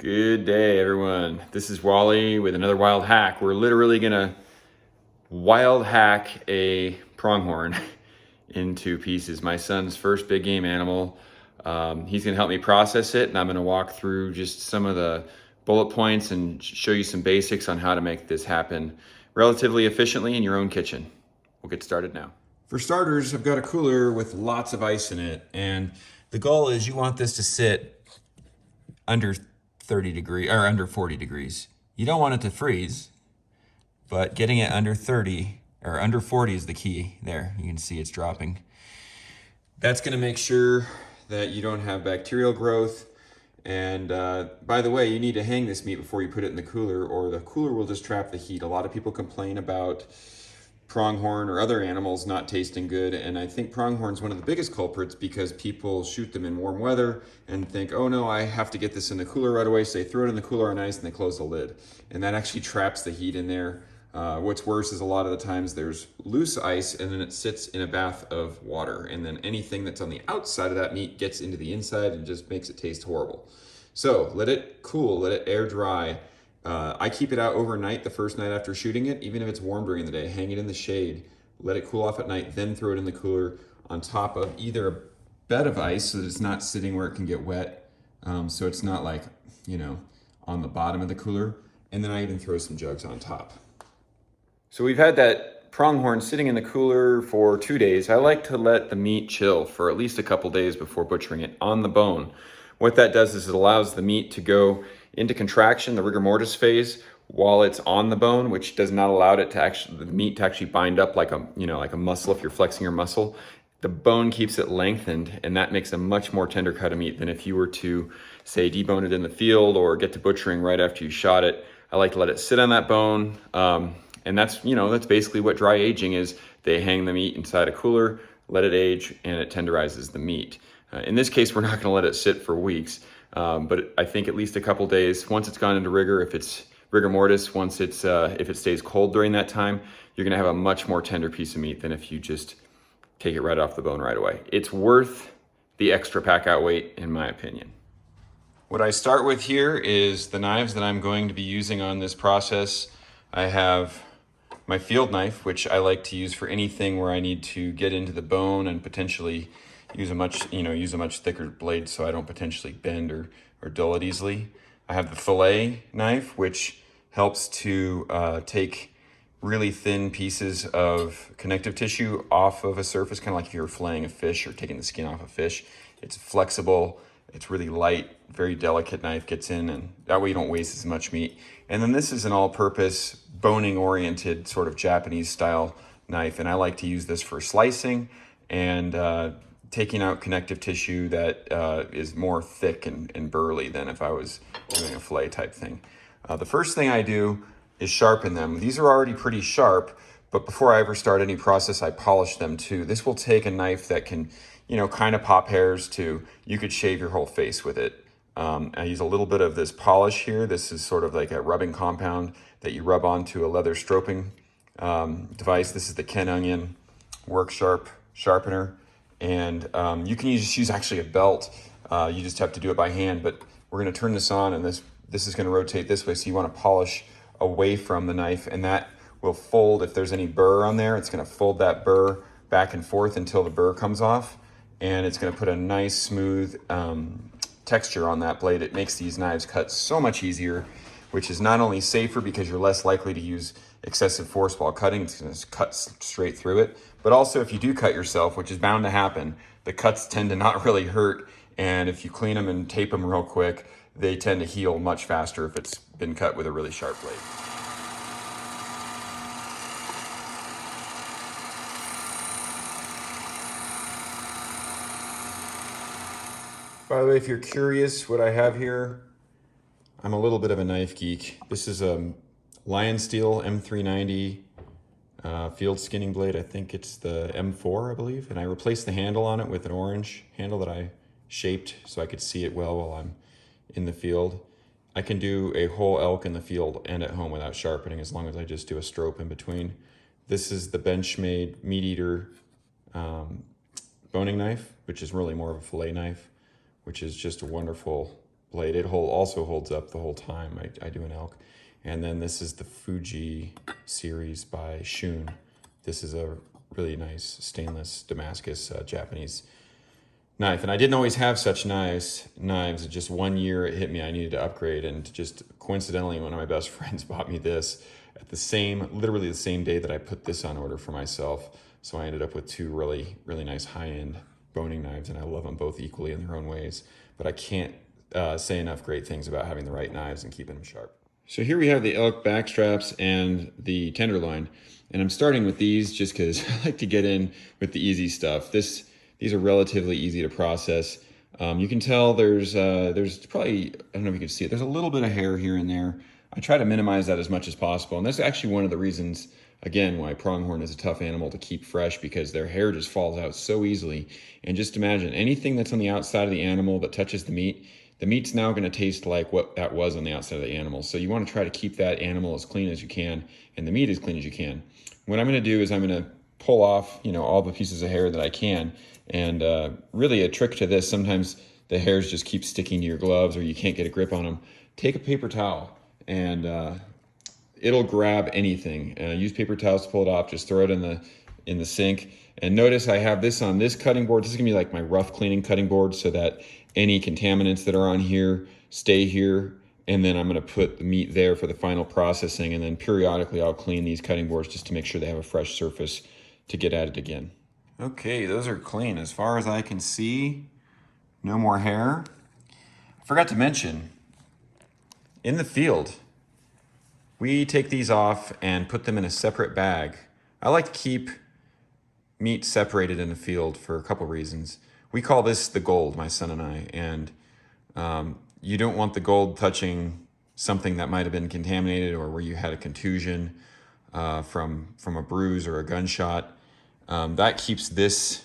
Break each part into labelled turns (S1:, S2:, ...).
S1: Good day, everyone. This is Wally with another wild hack. We're literally gonna wild hack a pronghorn into pieces. My son's first big game animal. He's gonna help me process it, and I'm gonna walk through just some of the bullet points and show you some basics on how to make this happen relatively efficiently in your own kitchen. We'll get started now. For starters, I've got a cooler with lots of ice in it, and the goal is you want this to sit under 30 degrees or under 40 degrees. You don't want it to freeze, but getting it under 30 or under 40 is the key. There, you can see it's dropping. That's going to make sure that you don't have bacterial growth. And by the way, you need to hang this meat before you put it in the cooler, or the cooler will just trap the heat. A lot of people complain about pronghorn or other animals not tasting good, and I think pronghorn's one of the biggest culprits because people shoot them in warm weather and think, oh no, I have to get this in the cooler right away, so they throw it in the cooler on ice and they close the lid, and that actually traps the heat in there. What's worse is a lot of the times there's loose ice and then it sits in a bath of water, and then anything that's on the outside of that meat gets into the inside and just makes it taste horrible. So let it cool, let it air dry. I keep it out overnight the first night after shooting it, even if it's warm during the day. Hang it in the shade, let it cool off at night, then throw it in the cooler on top of either a bed of ice so that it's not sitting where it can get wet, so it's not like, you know, on the bottom of the cooler. And then I even throw some jugs on top. So we've had that pronghorn sitting in the cooler for 2 days. I like to let the meat chill for at least a couple days before butchering it on the bone. What that does is it allows the meat to go into contraction, the rigor mortis phase, while it's on the bone, which does not allow it to actually, the meat to actually bind up like a, you know, like a muscle if you're flexing your muscle. The bone keeps it lengthened, and that makes a much more tender cut of meat than if you were to, say, debone it in the field or get to butchering right after you shot it. I like to let it sit on that bone, and that's, you know, that's basically what dry aging is. They hang the meat inside a cooler, let it age, and it tenderizes the meat. In this case, we're not going to let it sit for weeks. But I think at least a couple days, once it's gone into rigor, if it's rigor mortis, once it's, if it stays cold during that time, you're gonna have a much more tender piece of meat than if you just take it right off the bone right away. It's worth the extra pack out weight, in my opinion. What I start with here is the knives that I'm going to be using on this process. I have my field knife, which I like to use for anything where I need to get into the bone and potentially use a much thicker blade so I don't potentially bend or dull it easily. I have the fillet knife, which helps to take really thin pieces of connective tissue off of a surface, kind of like if you were filleting a fish or taking the skin off a fish. It's flexible, it's really light, very delicate knife, gets in, and that way you don't waste as much meat. And then this is an all-purpose, boning-oriented sort of Japanese style knife, and I like to use this for slicing and taking out connective tissue that is more thick and burly than if I was doing a fillet type thing. The first thing I do is sharpen them. These are already pretty sharp, but before I ever start any process, I polish them too. This will take a knife that can, you know, kind of pop hairs to, you could shave your whole face with it. I use a little bit of this polish here. This is sort of like a rubbing compound that you rub onto a leather stroping device. This is the Ken Onion Work Sharp Sharpener. And you can just use actually a belt. You just have to do it by hand, but we're gonna turn this on, and this is gonna rotate this way, so you wanna polish away from the knife, and that will fold. If there's any burr on there, it's gonna fold that burr back and forth until the burr comes off, and it's gonna put a nice smooth texture on that blade. It makes these knives cut so much easier, which is not only safer because you're less likely to use excessive force while cutting, it's gonna cut straight through it, but also if you do cut yourself, which is bound to happen, the cuts tend to not really hurt, and if you clean them and tape them real quick, they tend to heal much faster if it's been cut with a really sharp blade. By the way, if you're curious what I have here, I'm a little bit of a knife geek. This is a Lion Steel M390 field skinning blade. I think it's the M4, I believe. And I replaced the handle on it with an orange handle that I shaped so I could see it well while I'm in the field. I can do a whole elk in the field and at home without sharpening, as long as I just do a stroke in between. This is the Benchmade Meat Eater boning knife, which is really more of a fillet knife, which is just a wonderful blade. It also holds up the whole time I do an elk. And then this is the Fuji series by Shun. This is a really nice stainless Damascus Japanese knife. And I didn't always have such knives. Just 1 year it hit me, I needed to upgrade. And just coincidentally, one of my best friends bought me this at literally the same day that I put this on order for myself. So I ended up with two really, really nice high-end boning knives, and I love them both equally in their own ways. But I can't say enough great things about having the right knives and keeping them sharp. So here we have the elk back straps and the tenderloin. And I'm starting with these just because I like to get in with the easy stuff. These are relatively easy to process. You can tell there's probably, I don't know if you can see it, there's a little bit of hair here and there. I try to minimize that as much as possible. And that's actually one of the reasons, again, why pronghorn is a tough animal to keep fresh, because their hair just falls out so easily. And just imagine anything that's on the outside of the animal that touches the meat's now going to taste like what that was on the outside of the animal. So you want to try to keep that animal as clean as you can and the meat as clean as you can. What I'm going to do is I'm going to pull off, all the pieces of hair that I can. And really a trick to this, sometimes the hairs just keep sticking to your gloves or you can't get a grip on them. Take a paper towel and it'll grab anything. Use paper towels to pull it off. Just throw it in the sink. And notice I have this on this cutting board. This is gonna be like my rough cleaning cutting board so that any contaminants that are on here stay here. And then I'm gonna put the meat there for the final processing. And then periodically I'll clean these cutting boards just to make sure they have a fresh surface to get at it again. Okay, those are clean. As far as I can see, no more hair. I forgot to mention, in the field, we take these off and put them in a separate bag. I like to keep meat separated in the field for a couple reasons. We call this the gold, my son and I, and you don't want the gold touching something that might have been contaminated or where you had a contusion from a bruise or a gunshot. That keeps this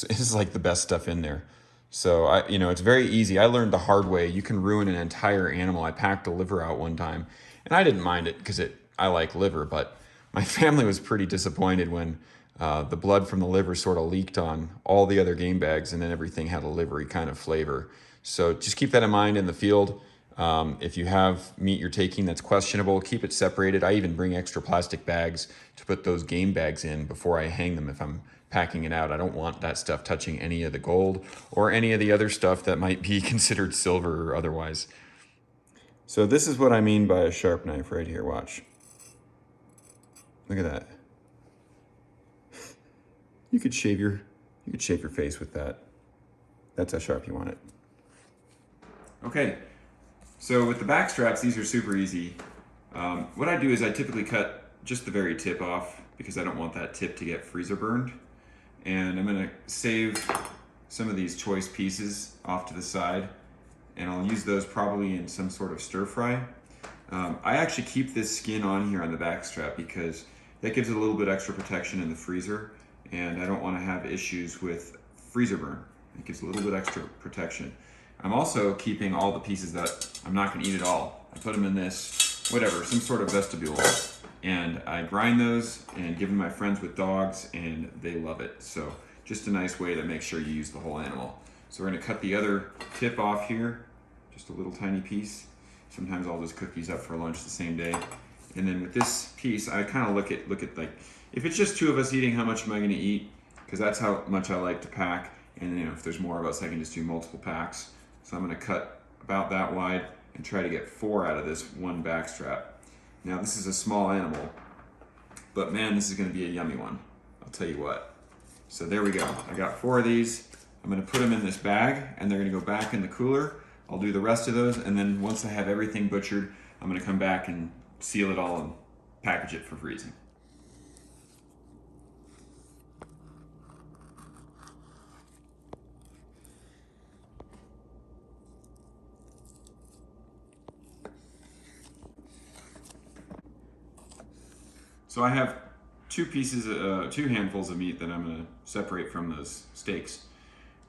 S1: is like the best stuff in there. So it's very easy. I learned the hard way. You can ruin an entire animal. I packed a liver out one time, and I didn't mind it because I like liver, but my family was pretty disappointed when the blood from the liver sort of leaked on all the other game bags, and then everything had a livery kind of flavor. So just keep that in mind in the field. If you have meat you're taking that's questionable, keep it separated. I even bring extra plastic bags to put those game bags in before I hang them if I'm packing it out. I don't want that stuff touching any of the gold or any of the other stuff that might be considered silver or otherwise. So this is what I mean by a sharp knife right here. Watch. Look at that. You could shave your face with that. That's how sharp you want it. Okay. So with the back straps, these are super easy. What I do is I typically cut just the very tip off because I don't want that tip to get freezer burned. And I'm gonna save some of these choice pieces off to the side, and I'll use those probably in some sort of stir fry. I actually keep this skin on here on the back strap because that gives it a little bit extra protection in the freezer, and I don't want to have issues with freezer burn. It gives a little bit extra protection. I'm also keeping all the pieces that I'm not going to eat at all. I put them in this, whatever, some sort of vestibule, and I grind those and give them to my friends with dogs, and they love it. So just a nice way to make sure you use the whole animal. So we're going to cut the other tip off here, just a little tiny piece. Sometimes I'll just cook these up for lunch the same day. And then with this piece, I kind of look at like, if it's just two of us eating, how much am I going to eat? Because that's how much I like to pack. And if there's more of us, I can just do multiple packs. So I'm going to cut about that wide and try to get 4 out of this one back strap. Now this is a small animal, but man, this is going to be a yummy one. I'll tell you what. So there we go. I got 4 of these. I'm going to put them in this bag, and they're going to go back in the cooler. I'll do the rest of those, and then once I have everything butchered, I'm going to come back and seal it all and package it for freezing. So I have 2 handfuls of meat that I'm going to separate from those steaks.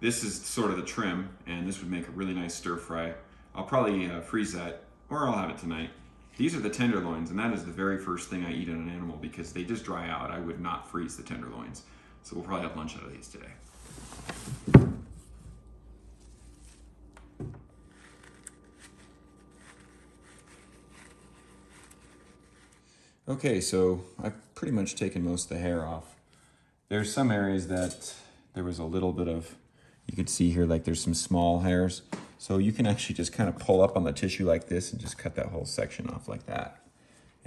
S1: This is sort of the trim, and this would make a really nice stir fry. I'll probably freeze that, or I'll have it tonight. These are the tenderloins, and that is the very first thing I eat in an animal because they just dry out. I would not freeze the tenderloins. So we'll probably have lunch out of these today. Okay, so I've pretty much taken most of the hair off. There's some areas that there was a little bit of, you can see here, like there's some small hairs. So you can actually just kind of pull up on the tissue like this and just cut that whole section off like that.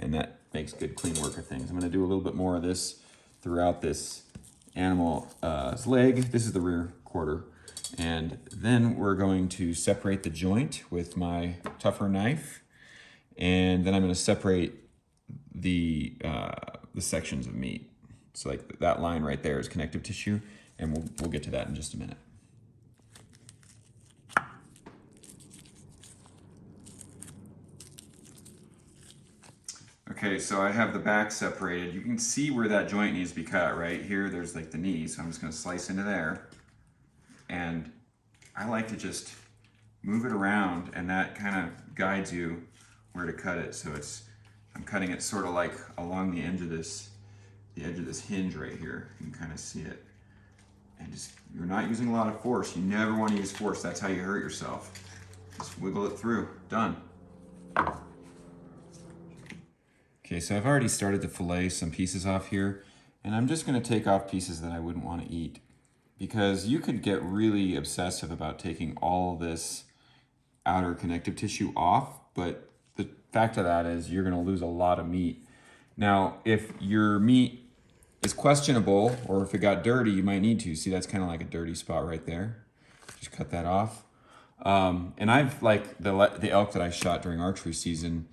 S1: And that makes good clean work of things. I'm gonna do a little bit more of this throughout this animal's leg. This is the rear quarter. And then we're going to separate the joint with my tougher knife. And then I'm gonna separate the sections of meat. So like that line right there is connective tissue, and we'll get to that in just a minute. Okay, so I have the back separated. You can see where that joint needs to be cut. Right here, there's like the knee, so I'm just gonna slice into there. And I like to just move it around, and that kind of guides you where to cut it. So I'm cutting it sort of like along the edge of this hinge right here. You can kind of see it. And just, you're not using a lot of force. You never want to use force. That's how you hurt yourself. Just wiggle it through. Done. Okay, so I've already started to fillet some pieces off here, and I'm just going to take off pieces that I wouldn't want to eat, because you could get really obsessive about taking all this outer connective tissue off, but the fact of that is you're going to lose a lot of meat. Now, if your meat is questionable, or if it got dirty, you might need to. See, that's kind of like a dirty spot right there. Just cut that off. And I've, like the elk that I shot during archery season,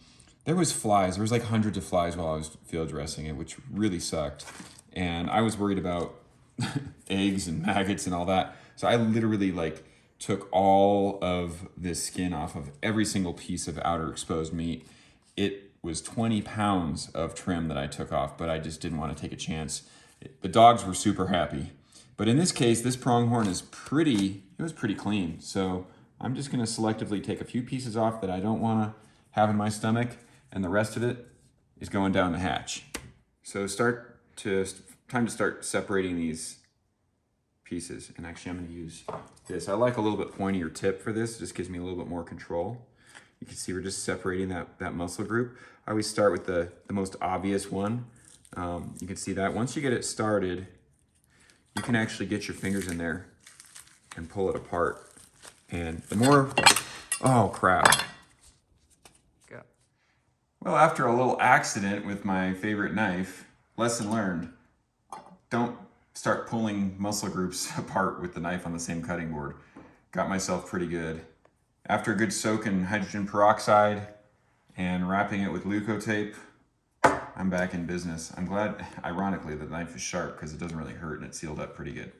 S1: there was flies. There was like hundreds of flies while I was field dressing it, which really sucked. And I was worried about eggs and maggots and all that. So I literally like took all of this skin off of every single piece of outer exposed meat. It was 20 pounds of trim that I took off, but I just didn't want to take a chance. The dogs were super happy. But in this case, this pronghorn is it was pretty clean. So I'm just gonna selectively take a few pieces off that I don't wanna have in my stomach, and the rest of it is going down the hatch. So time to start separating these pieces. And actually I'm gonna use this. I like a little bit pointier tip for this. It just gives me a little bit more control. You can see we're just separating that muscle group. I always start with the most obvious one. You can see that once you get it started, you can actually get your fingers in there and pull it apart. And the more, oh crap. Well, after a little accident with my favorite knife, lesson learned, don't start pulling muscle groups apart with the knife on the same cutting board. Got myself pretty good. After a good soak in hydrogen peroxide and wrapping it with leukotape, I'm back in business. I'm glad, ironically, the knife is sharp because it doesn't really hurt and it's sealed up pretty good.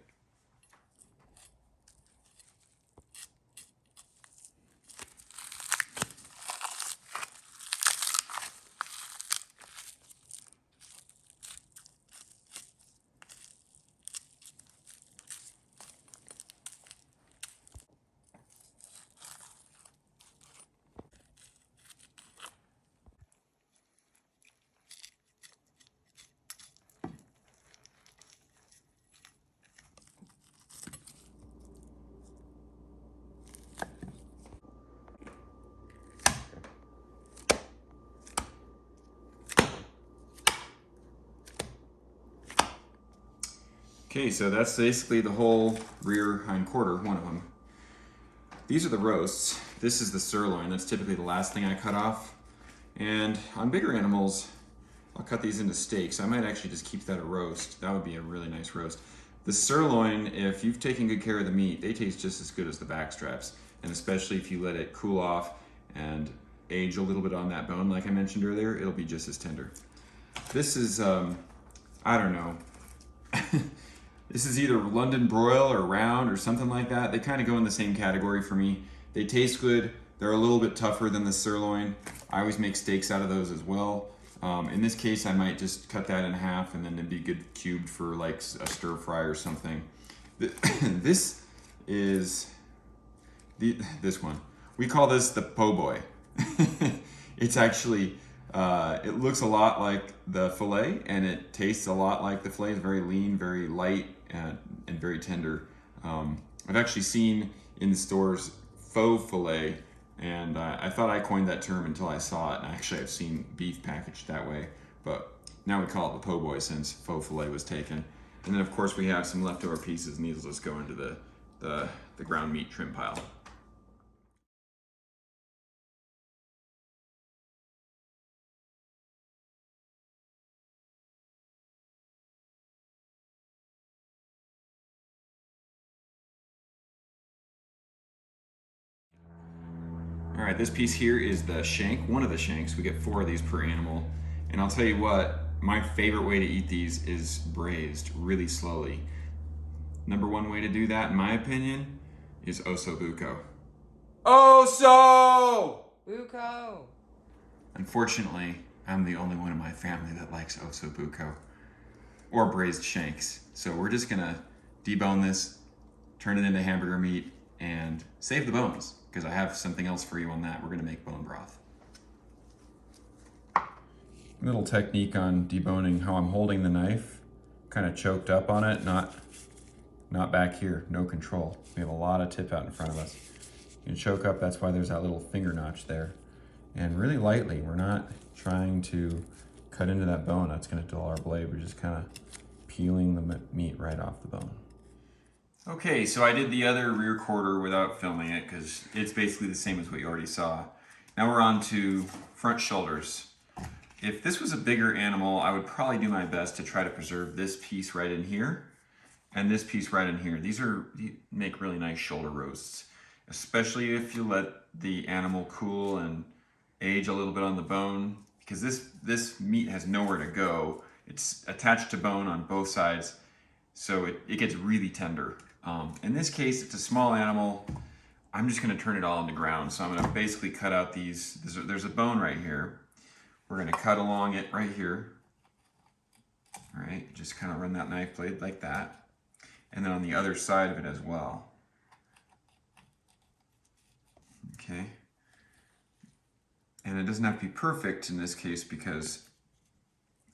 S1: Okay, so that's basically the whole rear hind quarter, one of them. These are the roasts. This is the sirloin. That's typically the last thing I cut off. And on bigger animals, I'll cut these into steaks. I might actually just keep that a roast. That would be a really nice roast. The sirloin, if you've taken good care of the meat, they taste just as good as the back straps. And especially if you let it cool off and age a little bit on that bone, like I mentioned earlier, it'll be just as tender. This is, I don't know. This is either London broil or round or something like that. They kind of go in the same category for me. They taste good. They're a little bit tougher than the sirloin. I always make steaks out of those as well. In this case, I might just cut that in half and then it'd be good cubed for like a stir fry or something. This is this one. We call this the po' boy. It's actually, it looks a lot like the filet and it tastes a lot like the filet. It's very lean, very light, and very tender. I've actually seen in the stores faux filet, and I thought I coined that term until I saw it, and actually I've seen beef packaged that way. but now we call it the po' boy since faux fillet was taken. And then of course we have some leftover pieces, and these will just go into the ground meat trim pile. All right, this piece here is the shank, one of the shanks. We get 4 of these per animal. And I'll tell you what, my favorite way to eat these is braised really slowly. Number 1 way to do that, in my opinion, is osso buco. Osso!
S2: Buco!
S1: Unfortunately, I'm the only one in my family that likes osso buco or braised shanks. So we're just gonna debone this, turn it into hamburger meat, and save the bones, because I have something else for you on that. We're gonna make bone broth. Little technique on deboning, how I'm holding the knife, kind of choked up on it, not back here, no control. We have a lot of tip out in front of us. You can choke up, that's why there's that little finger notch there. And really lightly, we're not trying to cut into that bone. That's gonna dull our blade. We're just kind of peeling the meat right off the bone. Okay, so I did the other rear quarter without filming it because it's basically the same as what you already saw. Now we're on to front shoulders. If this was a bigger animal, I would probably do my best to try to preserve this piece right in here and this piece right in here. These make really nice shoulder roasts, especially if you let the animal cool and age a little bit on the bone, because this meat has nowhere to go. It's attached to bone on both sides, so it gets really tender. In this case, it's a small animal. I'm just gonna turn it all on the ground. So I'm gonna basically cut out these, there's a bone right here. We're gonna cut along it right here. All right, just kind of run that knife blade like that. And then on the other side of it as well. Okay. And it doesn't have to be perfect in this case because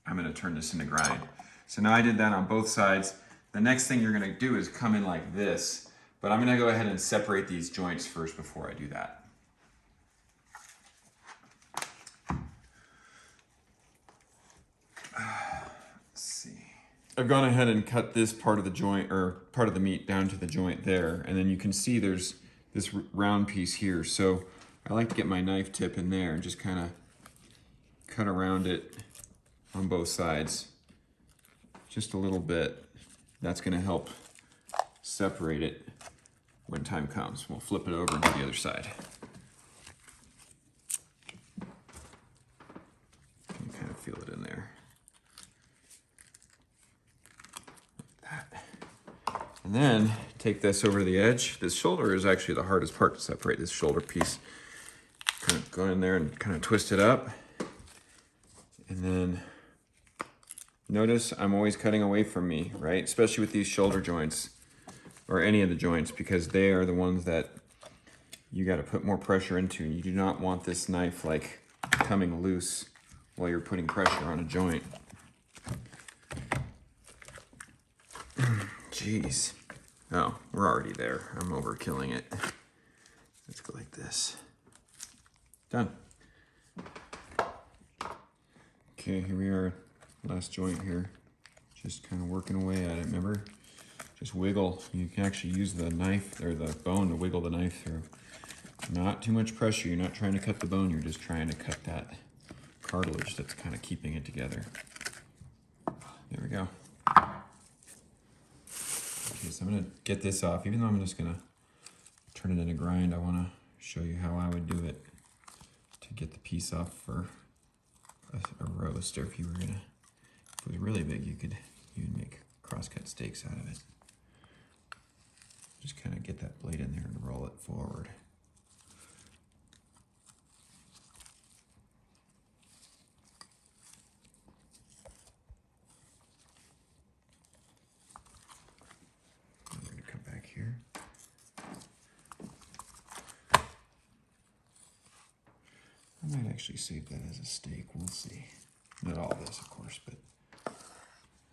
S1: I'm gonna turn this into grind. So now I did that on both sides. The next thing you're gonna do is come in like this, but I'm gonna go ahead and separate these joints first before I do that. Let's see. I've gone ahead and cut this part of the joint, or part of the meat down to the joint there, and then you can see there's this round piece here. So I like to get my knife tip in there and just kind of cut around it on both sides, just a little bit. That's going to help separate it when time comes. We'll flip it over into the other side. You can kind of feel it in there. Like that. And then take this over to the edge. This shoulder is actually the hardest part to separate, this shoulder piece. Kind of go in there and kind of twist it up. And then notice I'm always cutting away from me, right? Especially with these shoulder joints or any of the joints, because they are the ones that you got to put more pressure into. You do not want this knife like coming loose while you're putting pressure on a joint. Jeez. Oh, we're already there. I'm overkilling it. Let's go like this. Done. Okay, here we are. Last joint here. Just kind of working away at it, remember? Just wiggle. You can actually use the knife or the bone to wiggle the knife through. Not too much pressure. You're not trying to cut the bone. You're just trying to cut that cartilage that's kind of keeping it together. There we go. Okay, so I'm going to get this off. Even though I'm just going to turn it into grind, I want to show you how I would do it to get the piece off for a roast. Or if you were going to, if it was really big, you could make cross-cut steaks out of it. Just kind of get that blade in there and roll it forward. I'm going to come back here. I might actually save that as a steak. We'll see. Not all this, of course, but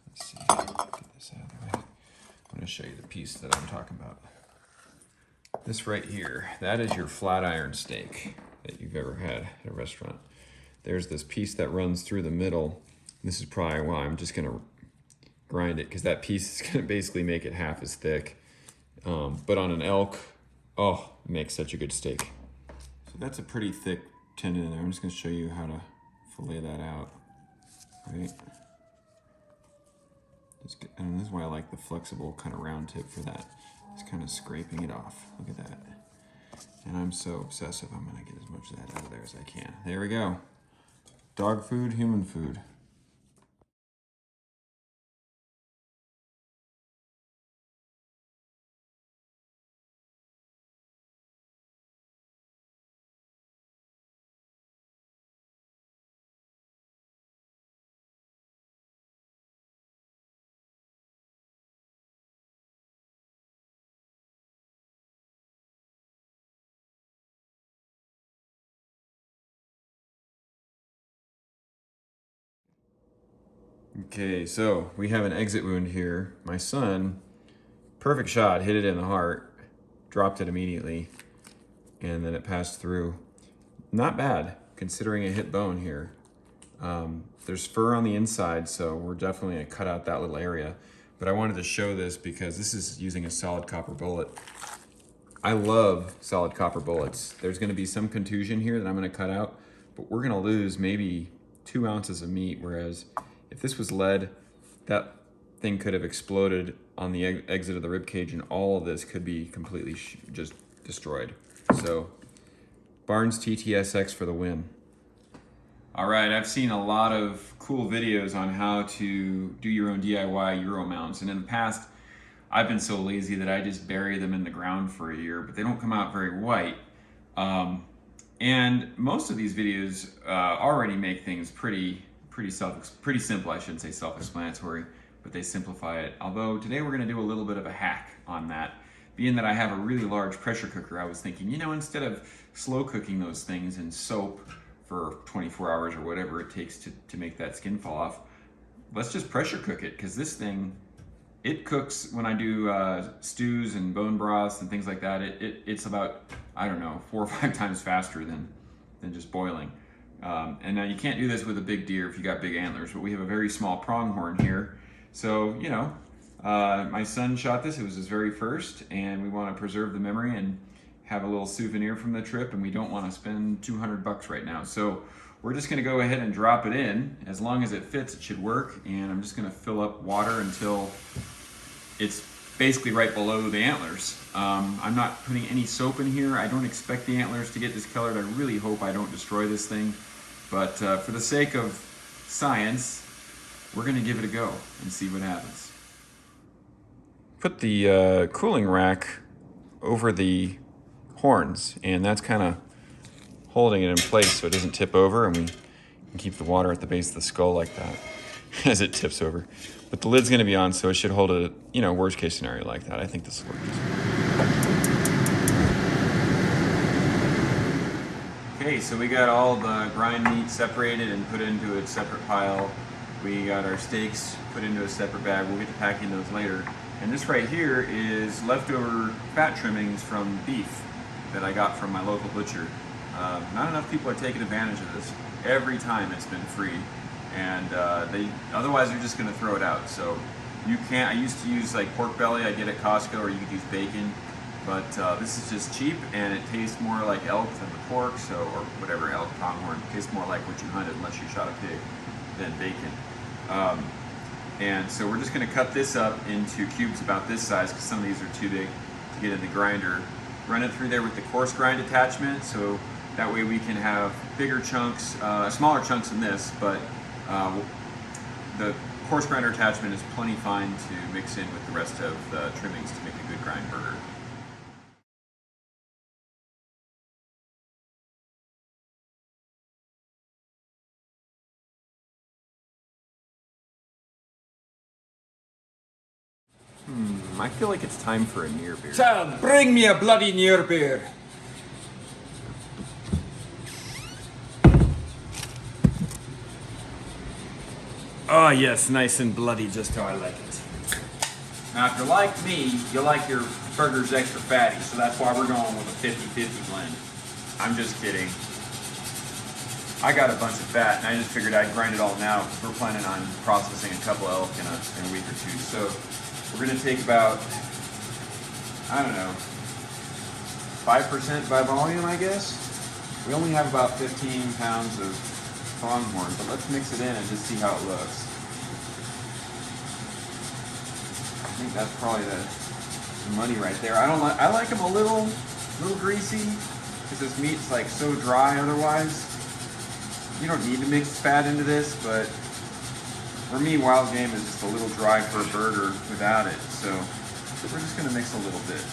S1: let's see. Get this out of the way. I'm going to show you the piece that I'm talking about. This right here, that is your flat iron steak that you've ever had at a restaurant. There's this piece that runs through the middle, This is probably why I'm just gonna grind it, because that piece is gonna basically make it half as thick. But on an elk, oh, it makes such a good steak. So that's a pretty thick tendon in there. I'm just gonna show you how to fillet that out, right? And this is why I like the flexible kind of round tip for that. Just kind of scraping it off. Look at that. And I'm so obsessive, I'm gonna get as much of that out of there as I can. There we go. Dog food, human food. Okay, so we have an exit wound here. My son, perfect shot, hit it in the heart, dropped it immediately, and then it passed through. Not bad, considering a hit bone here. There's fur on the inside, so we're definitely gonna cut out that little area. But I wanted to show this because this is using a solid copper bullet. I love solid copper bullets. There's gonna be some contusion here that I'm gonna cut out, but we're gonna lose maybe 2 ounces of meat, whereas if this was lead, that thing could have exploded on the exit of the rib cage, and all of this could be completely just destroyed. So, Barnes TTSX for the win. All right, I've seen a lot of cool videos on how to do your own DIY Euro mounts, and in the past, I've been so lazy that I just bury them in the ground for a year, but they don't come out very white. And most of these videos already make things pretty simple. I shouldn't say self-explanatory, but they simplify it. Although today we're gonna do a little bit of a hack on that. Being that I have a really large pressure cooker, I was thinking, you know, instead of slow cooking those things in soap for 24 hours or whatever it takes to make that skin fall off, let's just pressure cook it, because this thing, it cooks when I do stews and bone broths and things like that. It's about, I don't know, 4 or 5 times faster than just boiling. And now you can't do this with a big deer if you got big antlers, but we have a very small pronghorn here. So, you know, my son shot this, it was his very first, and we want to preserve the memory and have a little souvenir from the trip, and we don't want to spend $200 right now. So we're just gonna go ahead and drop it in. As long as it fits, it should work. And I'm just gonna fill up water until it's basically right below the antlers. I'm not putting any soap in here. I don't expect the antlers to get discolored. I really hope I don't destroy this thing. But for the sake of science, we're gonna give it a go and see what happens. Put the cooling rack over the horns, and that's kind of holding it in place so it doesn't tip over, and we can keep the water at the base of the skull like that as it tips over. But the lid's gonna be on, so it should hold a, you know, worst case scenario like that. I think this will work. Okay, so we got all the grind meat separated and put into a separate pile. We got our steaks put into a separate bag. We'll get to packing those later. And this right here is leftover fat trimmings from beef that I got from my local butcher. Not enough people are taking advantage of this. Every time it's been free, and otherwise they're just gonna throw it out. So you can't, I used to use like pork belly I get at Costco, or you could use bacon, but this is just cheap, and it tastes more like elk than the pork, so, or whatever, elk, pronghorn, it tastes more like what you hunted unless you shot a pig than bacon. And so we're just gonna cut this up into cubes about this size, because some of these are too big to get in the grinder. Run it through there with the coarse grind attachment, so that way we can have bigger chunks, smaller chunks than this, but the coarse grinder attachment is plenty fine to mix in with the rest of the trimmings to make a good grind burger. I feel like it's time for a near beer.
S2: Child, bring me a bloody near beer.
S1: Oh yes, nice and bloody, just how I like it. Now if you're like me, you like your burgers extra fatty, so that's why we're going with a 50-50 blend. I'm just kidding. I got a bunch of fat, and I just figured I'd grind it all now because we're planning on processing a couple elk in a week or two. So we're gonna take about, I don't know, 5% by volume, I guess. We only have about 15 pounds of pronghorn, but let's mix it in and just see how it looks. I think that's probably the money right there. I like them a little greasy because this meat's like so dry otherwise. You don't need to mix fat into this, but for me, wild game is just a little dry for a burger without it. So we're just gonna mix a little bit,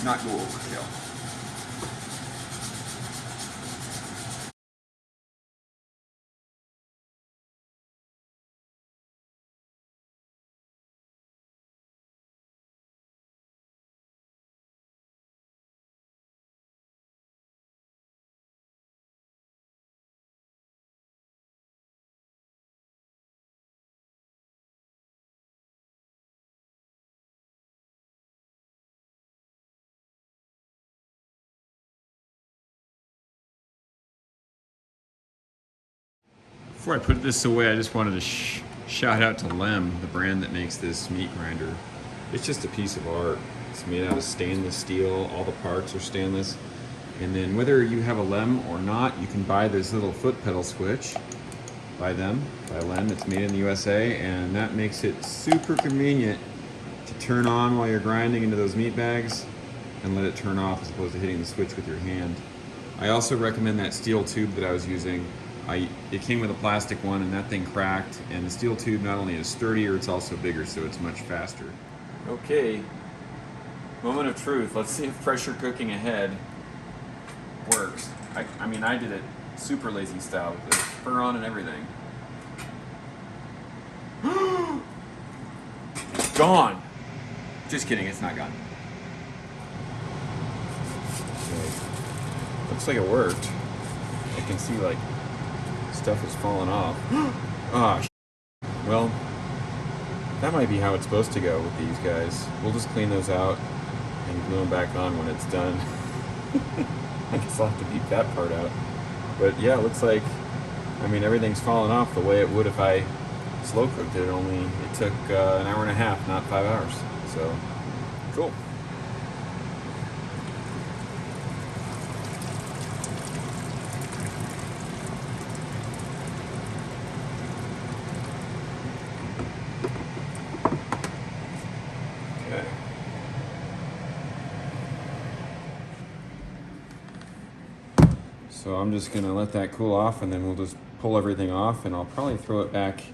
S1: not go overkill. Before I put this away, I just wanted to shout out to Lem, the brand that makes this meat grinder. It's just a piece of art. It's made out of stainless steel. All the parts are stainless. And then whether you have a Lem or not, you can buy this little foot pedal switch by Lem. It's made in the USA, and that makes it super convenient to turn on while you're grinding into those meat bags and let it turn off as opposed to hitting the switch with your hand. I also recommend that steel tube that I was using. It came with a plastic one and that thing cracked, and the steel tube not only is sturdier, it's also bigger, so it's much faster. Okay, moment of truth. Let's see if pressure cooking ahead works. I mean, I did it super lazy style with the fur on and everything. It's gone. Just kidding, it's not gone. Okay. Looks like it worked. I can see like stuff is falling off. Ah, well, that might be how it's supposed to go with these guys. We'll just clean those out and glue them back on when it's done. I guess I'll have to beat that part out. But yeah, it looks like, I mean, everything's falling off the way it would if I slow cooked it. It took an hour and a half, not 5 hours. So, cool. So I'm just gonna let that cool off, and then we'll just pull everything off, and I'll probably throw it back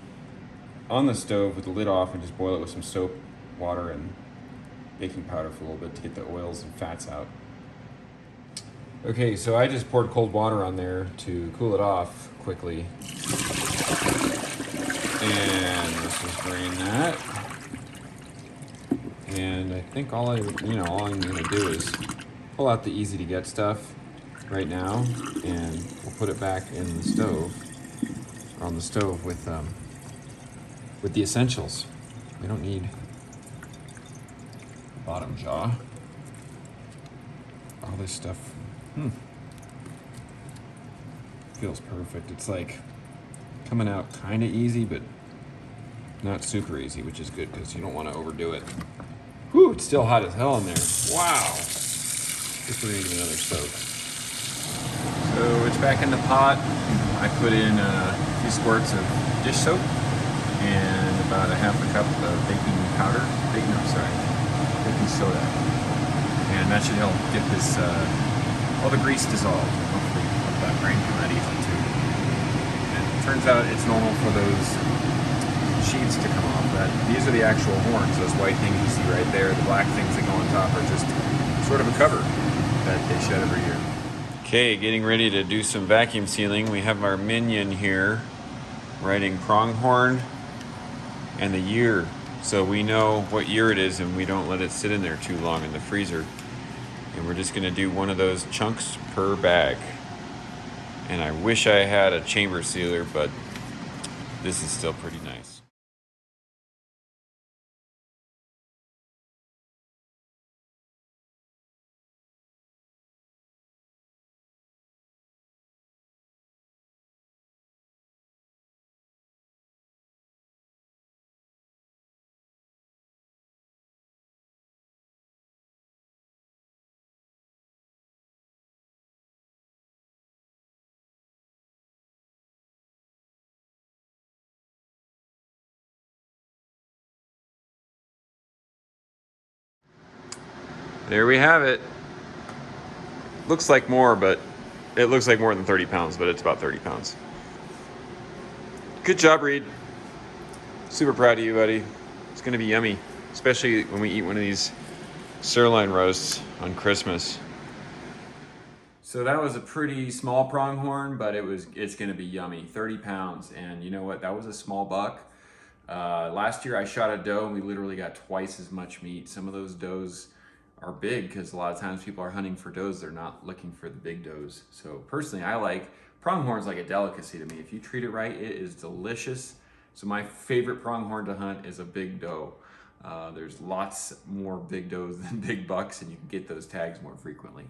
S1: on the stove with the lid off and just boil it with some soap, water, and baking powder for a little bit to get the oils and fats out. Okay, so I just poured cold water on there to cool it off quickly. And let's just drain that. And I think all I'm gonna do is pull out the easy to get stuff right now, and we'll put it back in the stove, or on the stove with the essentials. We don't need bottom jaw. All this stuff feels perfect. It's like coming out kind of easy, but not super easy, which is good because you don't want to overdo it. Whew, it's still hot as hell in there. Wow. Guess we're gonna give it another soak. So it's back in the pot. I put in a few squirts of dish soap and about a half a cup of baking soda. And that should help get this, all the grease dissolved. Hopefully that grain come out easily too. And it turns out it's normal for those sheets to come off. These are the actual horns, those white things you see right there. The black things that go on top are just sort of a cover that they shed every year. Okay, getting ready to do some vacuum sealing. We have our minion here writing Pronghorn and the year, so we know what year it is and we don't let it sit in there too long in the freezer. And we're just gonna do one of those chunks per bag. And I wish I had a chamber sealer, but this is still pretty nice. There we have it. Looks like more, but it looks like more than 30 pounds, but it's about 30 pounds. Good job, Reed. Super proud of you, buddy. It's gonna be yummy, especially when we eat one of these sirloin roasts on Christmas. So that was a pretty small pronghorn, but it's gonna be yummy. 30 pounds, and you know what? That was a small buck. Last year I shot a doe and we literally got twice as much meat. Some of those does are big because a lot of times people are hunting for does, they're not looking for the big does. So personally, I like pronghorns like a delicacy to me. If you treat it right, it is delicious. So my favorite pronghorn to hunt is a big doe. There's lots more big does than big bucks, and you can get those tags more frequently.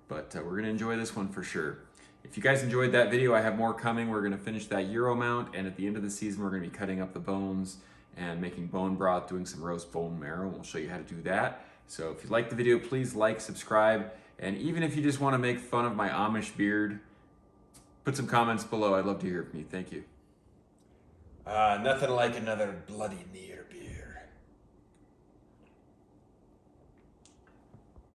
S1: But we're gonna enjoy this one for sure. If you guys enjoyed that video, I have more coming. We're gonna finish that Euro mount, and at the end of the season, we're gonna be cutting up the bones and making bone broth, doing some roast bone marrow, and we'll show you how to do that. So if you like the video, please like, subscribe, and even if you just wanna make fun of my Amish beard, put some comments below. I'd love to hear from you. Thank you.
S2: Nothing like another bloody near beard.